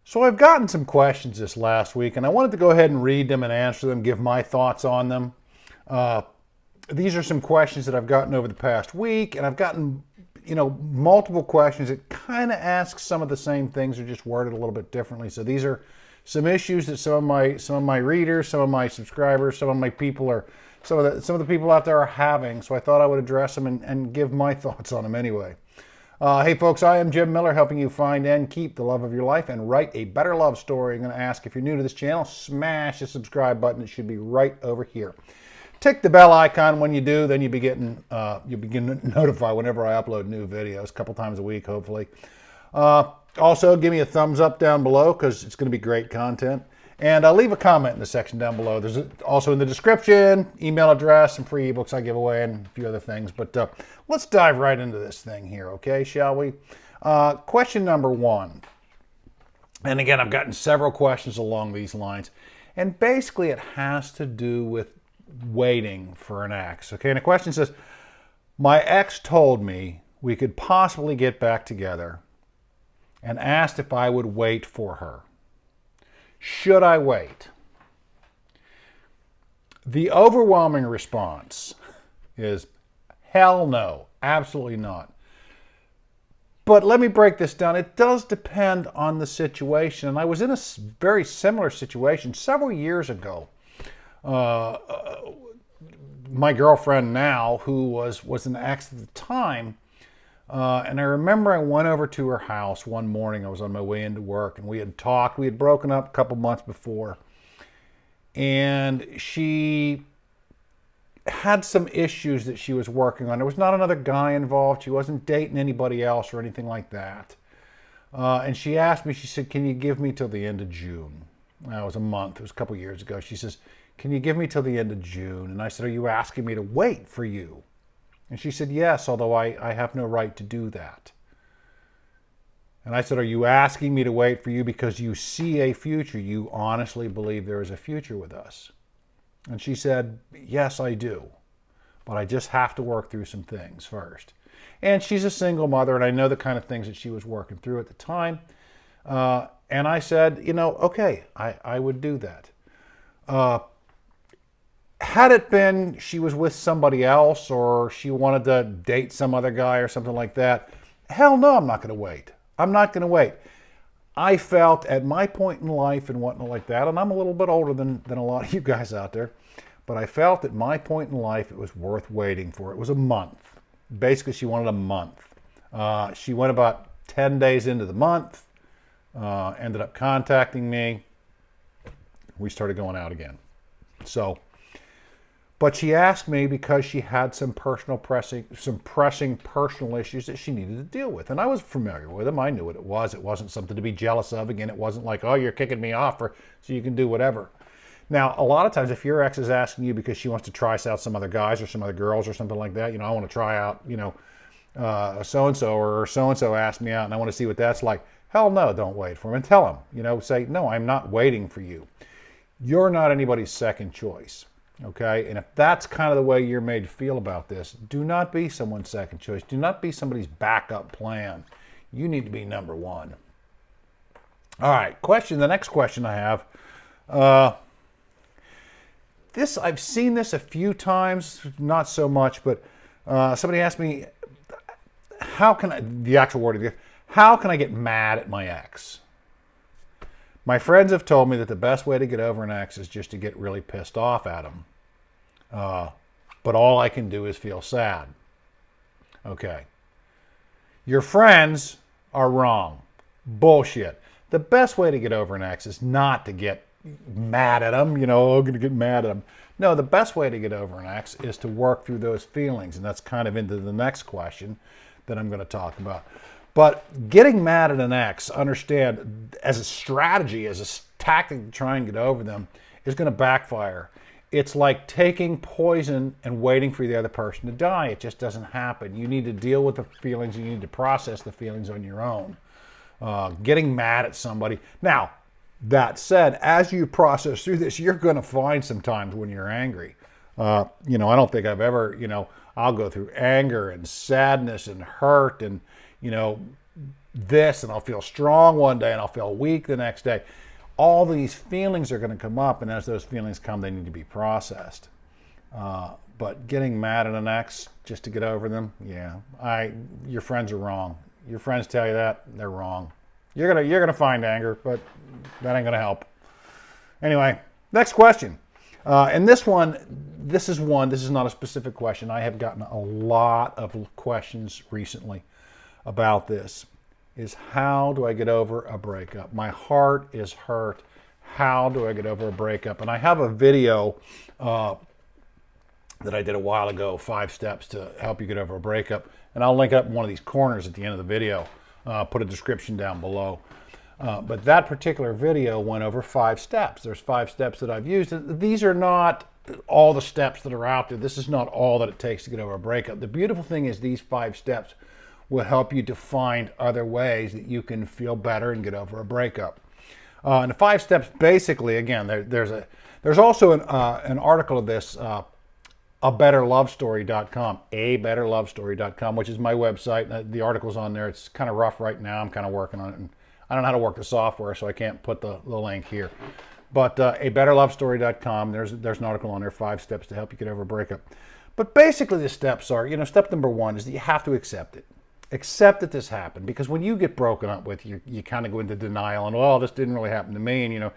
So I've gotten some questions this last week, and I wanted to go ahead and read them and answer them, give my thoughts on them. These are some questions that I've gotten over the past week, and I've gotten, multiple questions that kind of ask some of the same things, or just worded a little bit differently. So these are some issues that some of my readers, some of my subscribers, some of my people are, some of the people out there are having. So I thought I would address them and give my thoughts on them anyway. Hey folks, I am Jim Miller, helping you find and keep the love of your life and write a better love story. I'm going to ask, if you're new to this channel, smash the subscribe button. It should be right over here. Tick the bell icon when you do, then you'll begin to notify whenever I upload new videos, a couple times a week, hopefully. Also, give me a thumbs up down below, because it's going to be great content. And leave a comment in the section down below. There's also in the description, email address, some free ebooks I give away, and a few other things. But let's dive right into this thing here, okay, shall we? Question number one. And again, I've gotten several questions along these lines. And basically, it has to do with waiting for an ex. Okay, and the question says, my ex told me we could possibly get back together and asked if I would wait for her. Should I wait? The overwhelming response is hell no, absolutely not. But let me break this down. It does depend on the situation. And I was in a very similar situation several years ago. My girlfriend now, who was an ex at the time, and I remember I went over to her house one morning. I was on my way into work, and we had talked. We had broken up a couple months before. And she had some issues that she was working on. There was not another guy involved. She wasn't dating anybody else or anything like that. And she asked me, she said, can you give me till the end of June? That was a month. It was a couple years ago. She says, can you give me till the end of June? And I said, are you asking me to wait for you? And she said, yes, although I have no right to do that. And I said, are you asking me to wait for you because you see a future? You honestly believe there is a future with us? And she said, yes, I do. But I just have to work through some things first. And she's a single mother, and I know the kind of things that she was working through at the time. And I said, okay, I would do that. Had it been she was with somebody else, or she wanted to date some other guy or something like that, hell no, I'm not going to wait. I'm not going to wait. I felt at my point in life and whatnot like that, and I'm a little bit older than a lot of you guys out there, but I felt at my point in life it was worth waiting for. It was a month. Basically, she wanted a month. She went about 10 days into the month, ended up contacting me. We started going out again. But she asked me because she had some pressing personal issues that she needed to deal with. And I was familiar with them. I knew what it was. It wasn't something to be jealous of. Again, it wasn't like, oh, you're kicking me off so you can do whatever. Now, a lot of times if your ex is asking you because she wants to try out some other guys or some other girls or something like that, I want to try out, so-and-so, or so-and-so asked me out and I want to see what that's like. Hell no, don't wait for him. And tell him, say, no, I'm not waiting for you. You're not anybody's second choice. Okay, and if that's kind of the way you're made to feel about this, do not be someone's second choice. Do not be somebody's backup plan. You need to be number one. All right, the next question I have. I've seen this a few times, not so much, but somebody asked me, how can I get mad at my ex? My friends have told me that the best way to get over an ex is just to get really pissed off at him. But all I can do is feel sad. Okay. Your friends are wrong. Bullshit. The best way to get over an ex is not to get mad at them. I'm going to get mad at them. No, the best way to get over an ex is to work through those feelings. And that's kind of into the next question that I'm going to talk about. But getting mad at an ex, understand, as a strategy, as a tactic to try and get over them, is going to backfire. It's like taking poison and waiting for the other person to die. It just doesn't happen. You need to deal with the feelings. You need to process the feelings on your own. Getting mad at somebody. Now, that said, as you process through this, you're going to find some times when you're angry. I don't think I've ever, I'll go through anger and sadness and hurt and, this, and I'll feel strong one day and I'll feel weak the next day. All these feelings are going to come up, and as those feelings come, they need to be processed. But getting mad at an ex just to get over them, yeah, your friends are wrong. Your friends tell you that, they're wrong. You're gonna find anger, but that ain't gonna help. Anyway, next question. And this is not a specific question. I have gotten a lot of questions recently about this. Is how do I get over a breakup? My heart is hurt. How do I get over a breakup? And I have a video that I did a while ago, 5 steps to help you get over a breakup. And I'll link up in one of these corners at the end of the video. Put a description down below. But that particular video went over 5 steps. There's 5 steps that I've used. These are not all the steps that are out there. This is not all that it takes to get over a breakup. The beautiful thing is these 5 steps will help you to find other ways that you can feel better and get over a breakup. And the 5 steps, basically, again, there's also an article of this, abetterlovestory.com, which is my website. The article's on there. It's kind of rough right now. I'm kind of working on it. And I don't know how to work the software, so I can't put the link here. But abetterlovestory.com, there's an article on there, 5 steps to help you get over a breakup. But basically the steps are, step number 1 is that you have to accept it. Accept that this happened, because when you get broken up with, you kind of go into denial and, well, this didn't really happen to me, and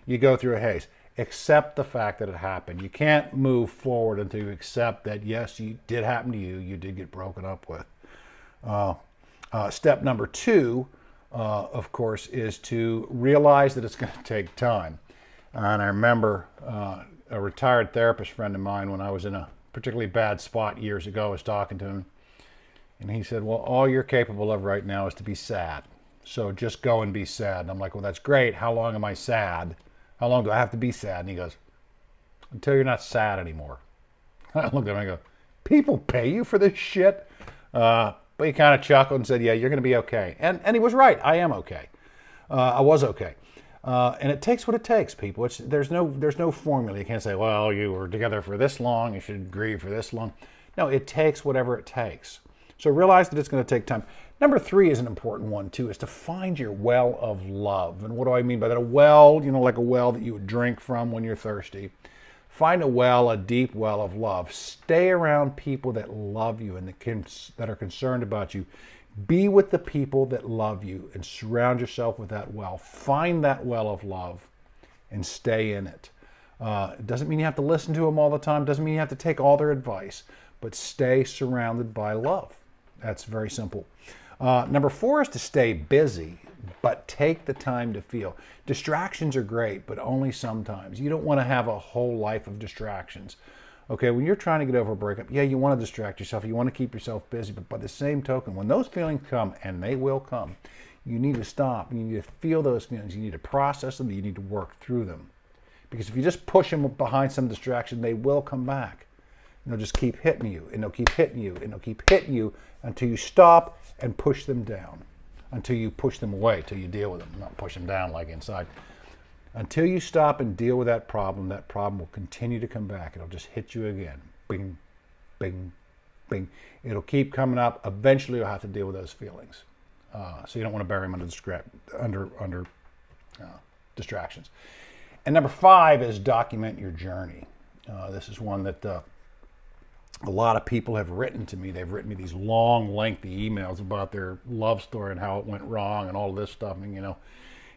you go through a haze. Accept the fact that it happened. You can't move forward until you accept that, yes, it did happen to you. You did get broken up with. Step number 2, of course, is to realize that it's going to take time. And I remember a retired therapist friend of mine, when I was in a particularly bad spot years ago, I was talking to him. And he said, well, all you're capable of right now is to be sad. So just go and be sad. And I'm like, well, that's great. How long am I sad? How long do I have to be sad? And he goes, until you're not sad anymore. I looked at him and I go, people pay you for this shit? But he kind of chuckled and said, yeah, you're going to be okay. And he was right. I am okay. I was okay. And it takes what it takes, people. There's no formula. You can't say, well, you were together for this long, you should grieve for this long. No, it takes whatever it takes. So realize that it's going to take time. Number 3 is an important one too, is to find your well of love. And what do I mean by that? A well, like a well that you would drink from when you're thirsty. Find a well, a deep well of love. Stay around people that love you and that are concerned about you. Be with the people that love you and surround yourself with that well. Find that well of love and stay in it. It doesn't mean you have to listen to them all the time. It doesn't mean you have to take all their advice, but stay surrounded by love. That's very simple. Number 4 is to stay busy, but take the time to feel. Distractions are great, but only sometimes. You don't want to have a whole life of distractions. Okay, when you're trying to get over a breakup, yeah, you want to distract yourself. You want to keep yourself busy, but by the same token, when those feelings come, and they will come, you need to stop. You need to feel those feelings. You need to process them. You need to work through them. Because if you just push them behind some distraction, they will come back. And they'll just keep hitting you, and they'll keep hitting you, and they'll keep hitting you until you stop and push them down, until you push them away, until you deal with them, not push them down like inside. Until you stop and deal with that problem will continue to come back. It'll just hit you again. Bing, bing, bing. It'll keep coming up. Eventually you'll have to deal with those feelings. So you don't want to bury them under distractions. And number 5 is document your journey. This is one that a lot of people have written to me. They've written me these long, lengthy emails about their love story and how it went wrong and all of this stuff. And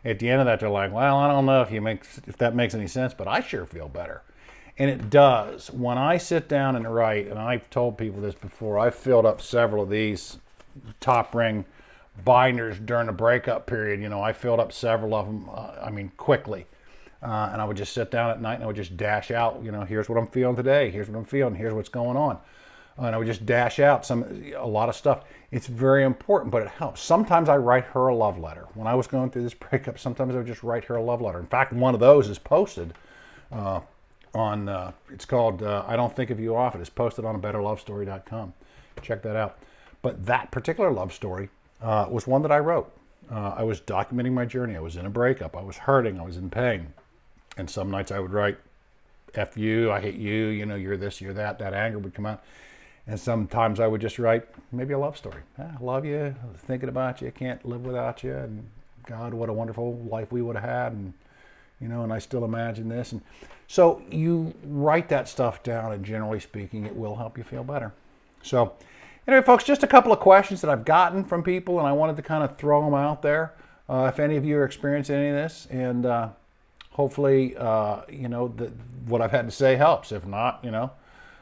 at the end of that, they're like, well, I don't know if that makes any sense, but I sure feel better. And it does. When I sit down and write, and I've told people this before, I've filled up several of these top ring binders during the breakup period. I filled up several of them, quickly. And I would just sit down at night and I would just dash out, here's what I'm feeling today. Here's what I'm feeling. Here's what's going on. And I would just dash out a lot of stuff. It's very important, but it helps. Sometimes I write her a love letter. When I was going through this breakup, sometimes I would just write her a love letter. In fact, one of those is posted it's called I Don't Think of You Often. It's posted on betterlovestory.com. Check that out. But that particular love story was one that I wrote. I was documenting my journey. I was in a breakup. I was hurting. I was in pain. And some nights I would write, F you, I hate you, you're this, you're that. That anger would come out. And sometimes I would just write maybe a love story. I love you, thinking about you, can't live without you, and God, what a wonderful life we would have had, and and I still imagine this. And so you write that stuff down, and generally speaking, it will help you feel better. So anyway, folks, just a couple of questions that I've gotten from people, and I wanted to kind of throw them out there. If any of you are experiencing any of this, and hopefully, what I've had to say helps. If not,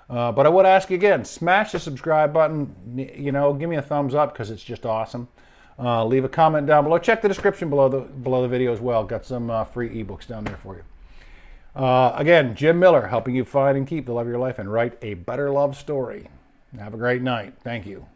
but I would ask you again, smash the subscribe button, give me a thumbs up because it's just awesome. Leave a comment down below. Check the description below the video as well. Got some free ebooks down there for you. Again, Jim Miller, helping you find and keep the love of your life and write a better love story. Have a great night. Thank you.